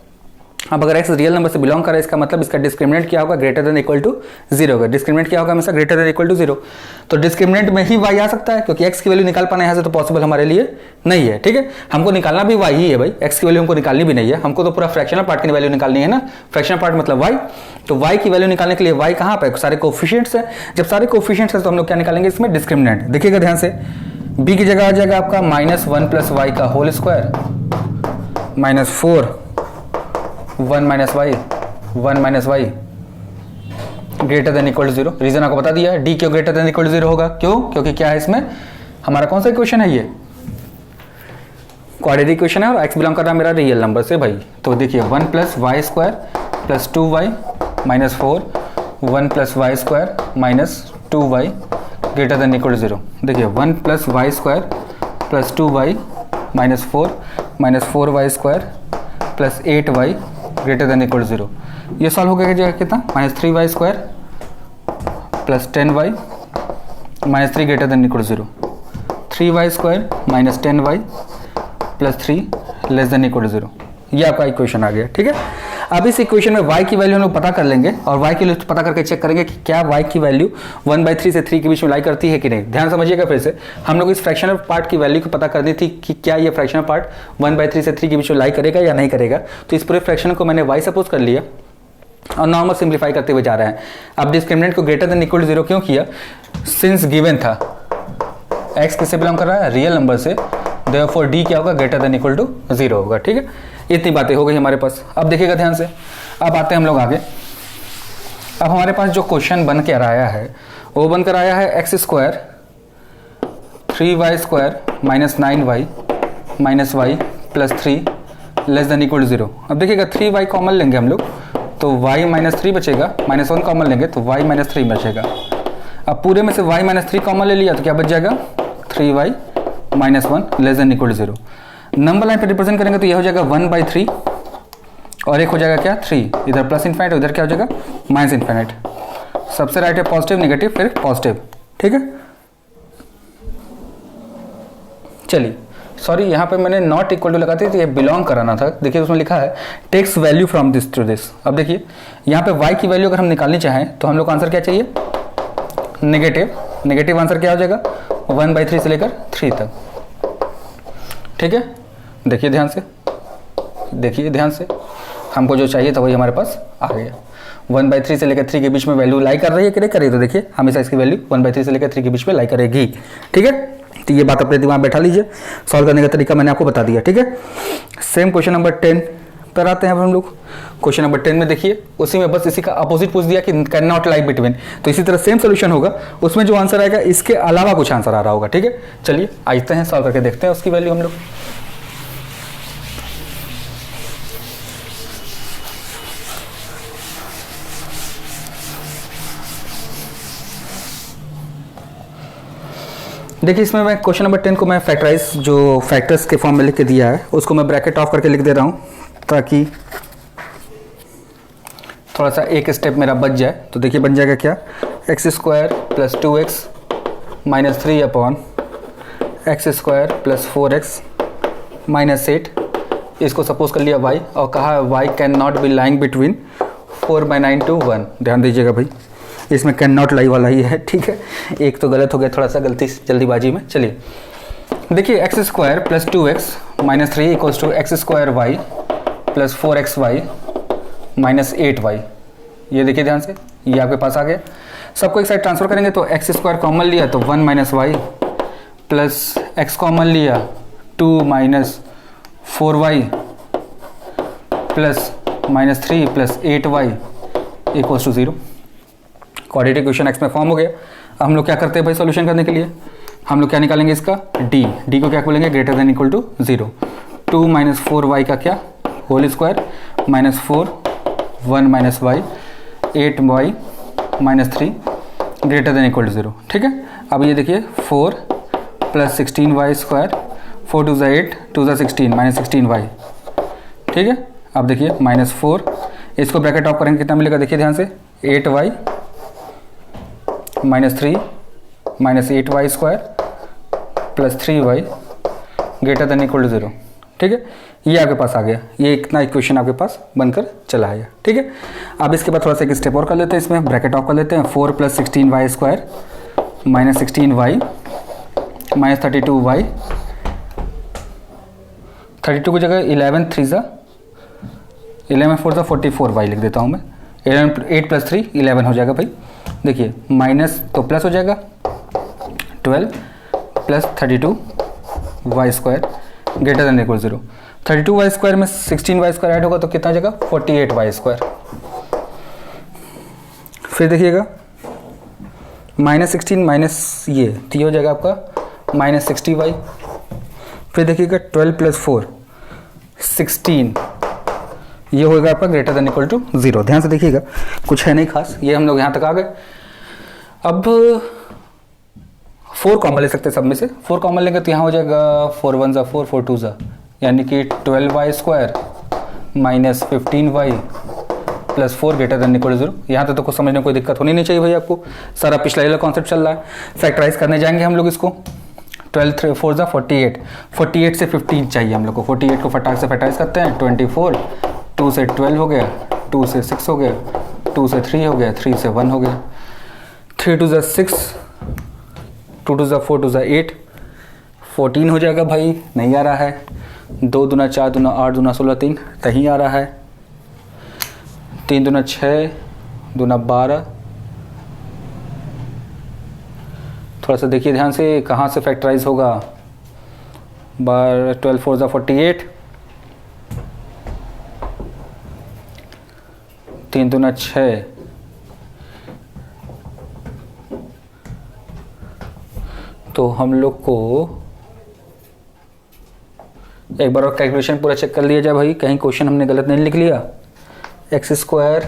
अब अगर x रियल नंबर से बिलोंग कर रहा है, इसका मतलब इसका डिस्क्रिमिनेंट क्या होगा? > 0 होगा। डिस्क्रिमिनेंट क्या होगा? हमेशा > 0। तो डिस्क्रिमिनेंट में ही y आ सकता है, क्योंकि x की वैल्यू निकाल पाना यहाँ से तो पॉसिबल हमारे लिए नहीं है। ठीक है, हमको निकालना भी y ही है भाई, x की वैल्यू हमको निकालनी भी नहीं है। हमको तो पूरा फ्रैक्शनल पार्ट की वैल्यू निकालनी है ना। फ्रैक्शनल पार्ट मतलब y, तो y की वैल्यू निकालने के लिए y कहाँ पे? सारे कोफिशिएंट्स है। जब सारे कोफिशिएंट्स है तो हम लोग क्या निकालेंगे इसमें? डिस्क्रिमिनेंट। देखिएगा ध्यान से, b की जगह आ जाएगा आपका -1 + y का whole square -4 1 - y 1 - y > 0। Reason आपको बता दिया है, d क्यों > 0 होगा? क्यों? क्योंकि क्या है इसमें हमारा कौन सा इक्वेशन है? ये क्वाड्रेटिक इक्वेशन है और x बिलोंग कर रहा है मेरा रियल नंबर से भाई। तो देखिए 1 + y² + 2y - 4 1 + y² - 2y > 0। देखिए 1 + y² + 2y - 4 - 4y² + 8y > 0। ये सॉल्व हो गया कितना? -3y² + 10y - 3 > 0। 3y² - 10y + 3 < 0। ये आपका इक्वेशन आ गया। ठीक है, अब इस इक्वेशन में y की वैल्यू हम लोग पता कर लेंगे, और y की वैल्यू पता करके चेक करेंगे कि क्या y की वैल्यू 1/3 से 3 के बीच में लाई करती है कि नहीं। ध्यान समझिएगा फिर से, हम लोग इस फ्रैक्शनल पार्ट की वैल्यू को पता करनी थी कि क्या ये फ्रैक्शनल पार्ट 1/3 से 3 के बीच में लाई करेगा या नहीं करेगा। तो इस पूरे फ्रैक्शन को मैंने y सपोज कर लिया और नॉर्मल सिंप्लीफाई करते हुए जा रहे हैं। अब डिस्क्रिमिनेंट को > 0 क्यों किया? सिंस गिवन था x किससे बिलोंग कर रहा है? रियल नंबर से, देयरफॉर d क्या होगा? > 0 होगा। ठीक है, इतनी बातें हो गई हमारे पास। अब देखिएगा ध्यान से, अब आते हैं हम लोग आगे। अब हमारे पास जो क्वेश्चन बन कर आया है वो बनकर आया है x² 3y² - 9y - y + 3 < 0। अब देखिएगा 3y कॉमन लेंगे हम लोग, तो y -3 बचेगा, -1 कॉमन लेंगे तो y -3 बचेगा। अब पूरे में से y -3 कॉमन ले लिया तो क्या बच जाएगा 3y -1 less than equal to 0। Number line पे रिप्रेजेंट करेंगे तो यह हो जाएगा 1/3 और एक हो जाएगा क्या 3, इधर प्लस इन्फाइनाइट इधर क्या हो जाएगा माइनस इन्फाइनाइट। सबसे राइट है पॉजिटिव नेगेटिव फिर पॉजिटिव, ठीक है। चलिए सॉरी यहाँ पे मैंने नॉट इक्वल टू लगाती तो ये बिलोंग कराना था। देखिए उसमें लिखा है takes value from this to this. अब देखिए यहाँ पे y की वैल्यू अगर हम निकालनी चाहें तो हम लोग को आंसर क्या चाहिए नेगेटिव। नेगेटिव आंसर क्या हो जाएगा 1/3 से लेकर 3 तक, ठीक है। देखिए ध्यान से, देखिए ध्यान से, हमको जो चाहिए था वही हमारे पास आ गया। 1/3 से लेकर 3 के बीच में वैल्यू लाई कर रही है कि नहीं कर रही है, तो देखिए हमेशा इसकी वैल्यू 1/3 से लेकर 3 के बीच में लाई करेगी, ठीक है। तो ये बात अपने दिमाग में बैठा लीजिए। सॉल्व करने का तरीका मैंने आपको बता दिया, ठीक है। सेम क्वेश्चन नंबर 10 पर आते हैं अब हम लोग। क्वेश्चन नंबर 10 में देखिए उसी में बस इसी का अपोजिट पूछ दिया कि कैन नॉट लाई बिटवीन, तो इसी तरह सेम सोल्यूशन होगा। उसमें जो आंसर आएगा इसके अलावा कुछ आंसर आ रहा होगा, ठीक है। चलिए आते हैं सॉल्व करके देखते हैं उसकी वैल्यू हम लोग। देखिए इसमें मैं क्वेश्चन नंबर 10 को मैं फैक्टराइज जो फैक्टर्स के फॉर्म में लिख के दिया है उसको मैं ब्रैकेट ऑफ करके लिख दे रहा हूँ ताकि थोड़ा सा एक स्टेप मेरा बच जाए। तो देखिए बन जाएगा क्या x² + 2x - 3 upon x² + 4x - 8। इसको सपोज कर लिया y और कहा y can not be lying between 4/9 to 1। ध्यान दीजिएगा भाई इसमें कैन नॉट लाई वाला ही है, ठीक है। एक तो गलत हो गया थोड़ा सा गलती जल्दीबाजी में। चलिए देखिए x² + 2x - 3 = x² y + 4xy - 8y। ये देखिए ध्यान से ये आपके पास आ गया। सबको एक साइड ट्रांसफर करेंगे तो x² कॉमन लिया तो 1 - y प्लस x कॉमन लिया 2 - 4y plus -3 plus 8y = 0। Quadratic equation x में फॉर्म हो गया। अब हम लोग क्या करते हैं भाई सॉल्यूशन करने के लिए हम लोग क्या निकालेंगे इसका d को क्या बोलेंगे greater than equal to 0। 2 - 4y का क्या whole square -4 1 - y 8y - 3 greater than equal to 0, ठीक है। अब ये देखिए 4 + 16y², 4 2 = 8 2 = 16 - 16y, ठीक है। अब देखिए -4 इसको ब्रैकेट ऑफ करेंगे कितना मिलेगा देखिए ध्यान से 8y -3 - 8y² + 3y greater than equal to 0, ठीक है। ये आपके पास आ गया। ये इतना इक्वेशन आपके पास बनकर चला आया, ठीक है। अब इसके बाद थोड़ा सा एक स्टेप और कर लेते हैं, इसमें ब्रैकेट ऑफ कर लेते हैं 4 + 16y² - 16y - 32y 32 की जगह 11 3 ज़ा 11 4 ज़ा 44y लिख देता हूँ मैं। 8 + 3 11 हो जाएगा भाई। देखिए माइनस तो प्लस हो जाएगा 12 + 32y² greater than equal 0। 32y² में 16y² ऐड होगा तो कितना आ जाएगा 48y²। फिर देखिएगा -16 माइनस ये तो ये हो जाएगा आपका -60y। फिर देखिएगा 12 + 4 16 ये होगा आपका ग्रेटर देन इक्वल टू 0। ध्यान से देखिएगा कुछ है नहीं खास, ये हम लोग यहाँ तक आ गए। अब 4 कॉमन ले सकते हैं सब में से। 4 कॉमन लेंगे तो यहाँ हो जाएगा 4 1 ज़ा 4 4 2 ज़ा यानी कि 12y² - 15y + 4 greater than equal to 0। यहाँ तक तो कुछ समझने में कोई दिक्कत होनी नहीं चाहिए भाई आपको। सारा पिछला वाला कॉन्सेप्ट चल रहा है। फैक्टराइज करने जाएंगे हम लोग इसको 12 3 4 ज़ा 48 48 से 15 चाहिए हम लोग को। 48 को फटाक से फैक्टराइज करते हैं 24 2 से 12 हो गया 2 से 6 हो गया 2 से 3 हो गया 3 से 1 हो गया 3 2 ज़ा 6 2 2 ज़ा 4 2 ज़ा 8 14 हो जाएगा भाई। नहीं आ रहा है। 2 दूना 4 दूना 8 दूना 16 3 नहीं आ रहा है। 3 दूना 6 दूना 12। थोड़ा सा देखिए ध्यान से कहाँ से फैक्टराइज होगा। 12 4 ज़ा 48 3 दूना 6 तो हम लोग को एक बार और कैलकुलेशन पूरा चेक कर लिया जाए भाई, कहीं क्वेश्चन हमने गलत नहीं लिख लिया। X square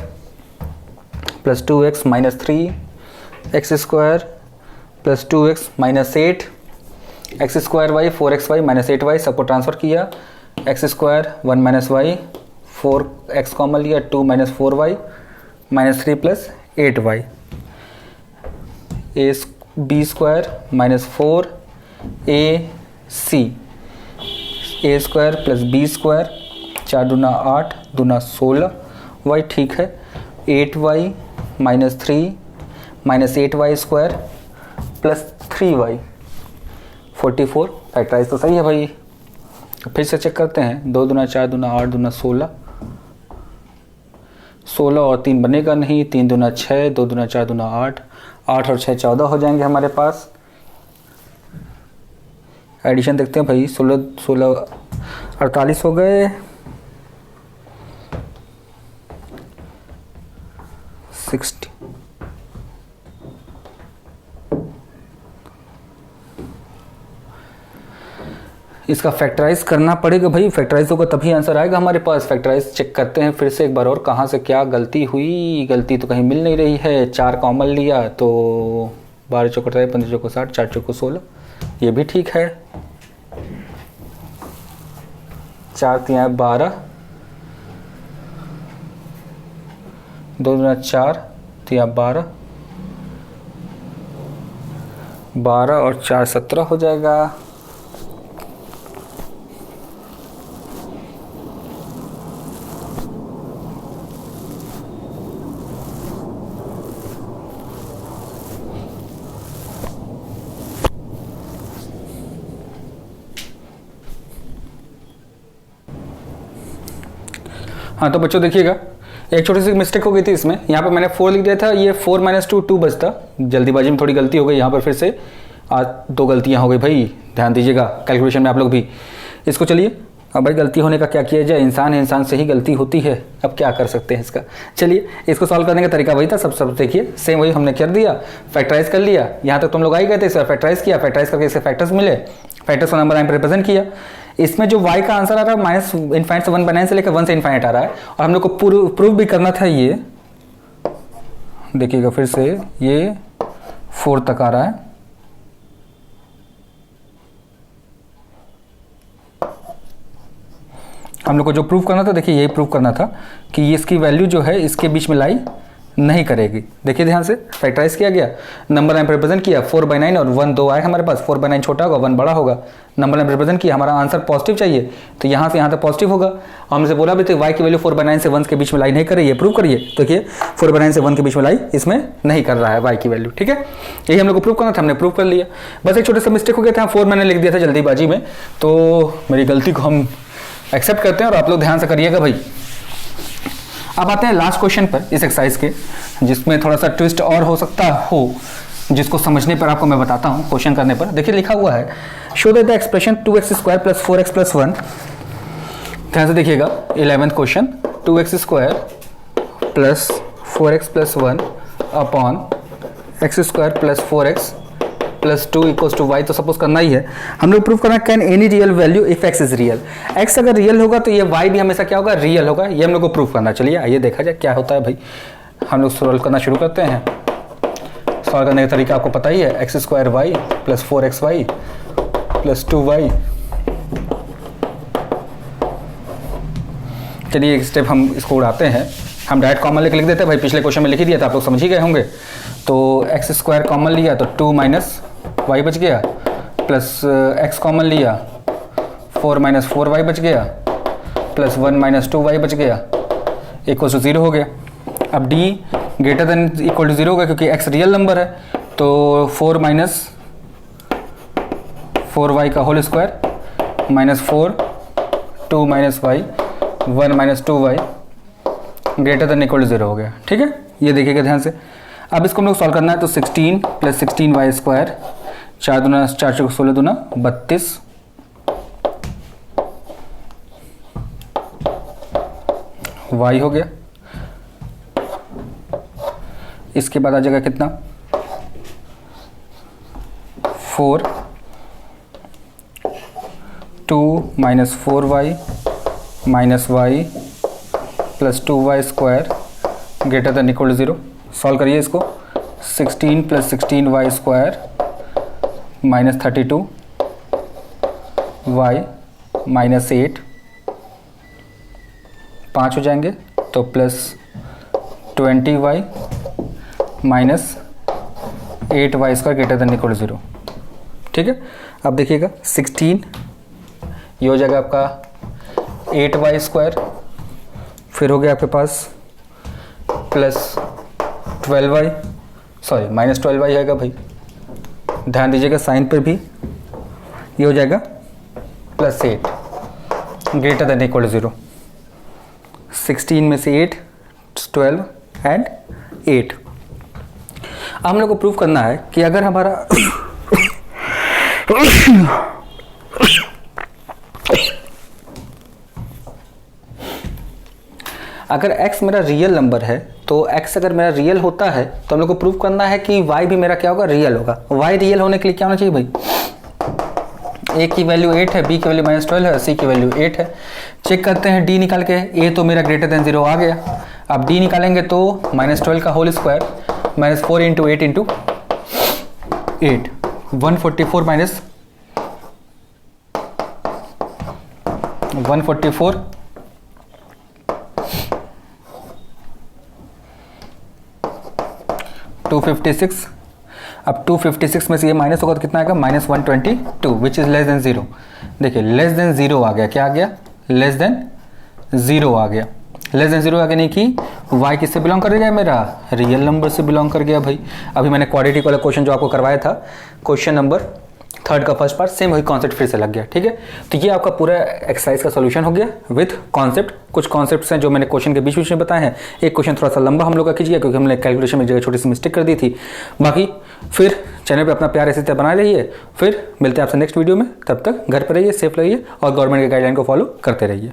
plus 2x minus 3, x square plus 2x minus 8, x square y 4xy minus 8y, सबको ट्रांसफर किया, x square 1 minus y, 4x common लिया, 2 minus 4y minus 3 plus 8y, a b square minus 4 a c, a square plus b square, 4 दूना 8 दूना 16 y, ठीक है, 8y minus 3 minus 8y square plus 3y 44। Factorise तो सही है भाई, फिर से चेक करते हैं, 2 दूना 4 दूना 8 दूना 16, 16 और 3 बनेगा नहीं, 3 दूना 6, 2 दूना 4 दूना 8, 8 और 6 14 हो जाएंगे हमारे पास। एडिशन देखते हैं भाई, 16 16 48 हो गए, 60, इसका फैक्टराइज करना पड़ेगा भाई, फैक्टराइज होगा तभी आंसर आएगा हमारे पास। फैक्टराइज चेक करते हैं फिर से एक बार और, कहाँ से क्या गलती हुई, गलती तो कहीं मिल नहीं रही है। 4 कॉमन लिया तो 12 चौको 15 चौको 60, 4 चौको 16, ये भी ठीक है, 4 3 12, 2 दूना 4 3 12, 12 और 4 17 हो जाएगा। हाँ तो बच्चों देखिएगा, एक छोटी सी मिस्टेक हो गई थी इसमें, यहाँ पे मैंने 4 लिख दिया था, ये 4 माइनस 2 2 बचता, जल्दीबाजी में थोड़ी गलती हो गई यहाँ पर, फिर से आज 2 गलतियाँ हो गई भाई, ध्यान दीजिएगा कैलकुलेशन में आप लोग भी। इसको चलिए, अब भाई गलती होने का क्या किया जाए, इंसान है, इंसान से ही गलती होती है, अब क्या कर सकते हैं इसका। चलिए इसको सॉल्व करने का तरीका वही था, सब देखिए सेम वही हमने कर दिया, फैक्टराइज कर लिया, यहाँ तक तुम लोग आ ही गए थे, इस फैक्टराइज किया, फैक्टराइज करके इसके फैक्टर्स मिले, फैक्टर्स को नंबर लाइन पर रिप्रेजेंट किया। इसमें जो y का आंसर आ रहा है माइनस इनफाइनाइट से 1 बाय 9 से लेकर 1 से इनफाइनाइट आ रहा है, और हम लोग को प्रूव भी करना था, ये देखिएगा फिर से, ये 4 तक आ रहा है, हम लोग को जो प्रूव करना था, देखिए यही प्रूव करना था कि ये इसकी वैल्यू जो है इसके बीच में लाई नहीं करेगी। देखिए ध्यान से, फैक्टराइज किया गया, नंबर लाइन पर रिप्रेजेंट किया, 4 बाय 9 और 1 2 आए हमारे पास, 4 बाय 9 छोटा होगा 1 बड़ा होगा, नंबर लाइन पर रिप्रेजेंट किया, हमारा आंसर पॉजिटिव चाहिए तो यहाँ से यहाँ तक पॉजिटिव होगा। हमसे बोला भी तो y की वैल्यू 4 बाय 9 से 1 के बीच में लाई नहीं कर रही है, प्रूव करिए। तो देखिए 4 बाय 9 से 1 के बीच में लाई इसमें नहीं कर रहा है y की वैल्यू, ठीक है, यही हम लोग को प्रूव करना था, हमने प्रूव कर लिया। बस एक छोटा सा मिस्टेक हो गया था, 4 मैंने लिख दिया था जल्दीबाजी में, तो मेरी गलती को हम एक्सेप्ट करते हैं और आप लोग ध्यान से करिएगा भाई। अब आते हैं लास्ट क्वेश्चन पर इस एक्सरसाइज के, जिसमें थोड़ा सा ट्विस्ट और हो सकता हो, जिसको समझने पर आपको मैं बताता हूँ क्वेश्चन करने पर। देखिए लिखा हुआ है, show that the expression 2x square plus 4x plus 1, ध्यान से देखिएगा 11th question, 2x square plus 4x plus 1 upon x square plus 4x plus 2 equals to y, तो सपोज करना ही है, हम लोग प्रूव करना can any real value if x is real, x अगर रियल होगा तो ये y भी हमेशा क्या होगा, रियल होगा, ये हम लोग को प्रूव करना। चलिए आइए देखा जाए क्या होता है भाई, हम लोग सॉल्व करना शुरू करते हैं। सॉल्व करने का तरीका आपको पता ही है, x square y plus 4xy plus 2y। चलिए एक स्टेप हम इसको उड़ाते हैं, हम डायरेक्ट कॉमन लेके लिख देते हैं भाई, पिछले क्वेश्चन में लिख ही दिया था, आप लोग समझ ही गए होंगे। तो एक्स स्क्वायर कॉमन लिया तो 2 माइनस वाई बच गया, प्लस एक्स कॉमन लिया 4 माइनस 4y बच गया, प्लस 1 माइनस 2y बच गया, इक्वल टू 0 हो गया। अब d greater than equal to 0 होगा क्योंकि x रियल नंबर है, तो 4 माइनस 4y का whole square minus 4 2 minus y 1 minus 2y greater than equal to 0 हो गया, ठीक है, ये देखिएगा ध्यान से। अब इसको हम लोग सॉल्व करना है, तो 16 प्लस 16y स्क्वायर, 4 दूना 4 चौक 16 दूना 32, y हो गया। इसके बाद आ जाएगा कितना, 4 2 minus 4y minus y plus 2y square greater than equal to 0। Solve करिए इसको। 16 plus 16y square minus 32 y minus 8 5 हो जाएंगे तो plus 20y minus 8y square greater than equal to 0। ठीक है, अब देखिएगा 16 ये हो जाएगा आपका 8y स्क्वायर, फिर हो गया आपके पास plus 12y sorry minus 12y आएगा भाई, ध्यान दीजिएगा साइन पर भी। ये हो जाएगा plus 8 greater than equal to 0। 16 में से 8 12 एंड 8। अब हम लोग को प्रूव करना है कि अगर हमारा अगर x मेरा रियल नंबर है तो x अगर मेरा रियल होता है तो हम लोग को प्रूव करना है कि y भी मेरा क्या होगा, रियल होगा। y रियल होने के लिए क्या होना चाहिए भाई, a की वैल्यू 8 है, b की वैल्यू -12 है, c की वैल्यू 8 है। चेक करते हैं d निकाल के, a तो मेरा ग्रेटर देन 0 आ गया। अब d निकालेंगे तो -12 का whole square minus 4 into 8 into 8 144 minus 144 256। अब 256 में से ये माइनस होगा तो कितना आएगा, -122 विच इज लेस देन 0। देखिए लेस देन 0 आ गया, क्या आ गया, लेस देन 0 आ गया। लेस देन 0 आ गया नहीं कि y किससे बिलोंग कर गया, मेरा रियल नंबर से बिलोंग कर गया भाई। अभी मैंने क्वाड्रेटिक वाला क्वेश्चन जो आपको करवाया था, क्वेश्चन नंबर 3 का फर्स्ट पार्ट, सेम वही कॉन्सेप्ट फिर से लग गया। ठीक है, तो ये आपका पूरा एक्सरसाइज का सॉल्यूशन हो गया विथ कॉन्सेप्ट। कुछ कॉन्सेप्ट्स हैं जो मैंने क्वेश्चन के बीच बीच में बताए हैं। एक क्वेश्चन थोड़ा सा लंबा हम लोग का कीजिएगा क्योंकि हमने कैलकुलेशन में जगह छोटी सी मिस्टेक कर दी थी। बाकी फिर चैनल पे अपना प्यार इसी तरह बना रहिए। फिर मिलते हैं आपसे नेक्स्ट वीडियो में, तब तक घर पर रहिए, सेफ रहिए और गवर्नमेंट के गाइडलाइन को फॉलो करते रहिए।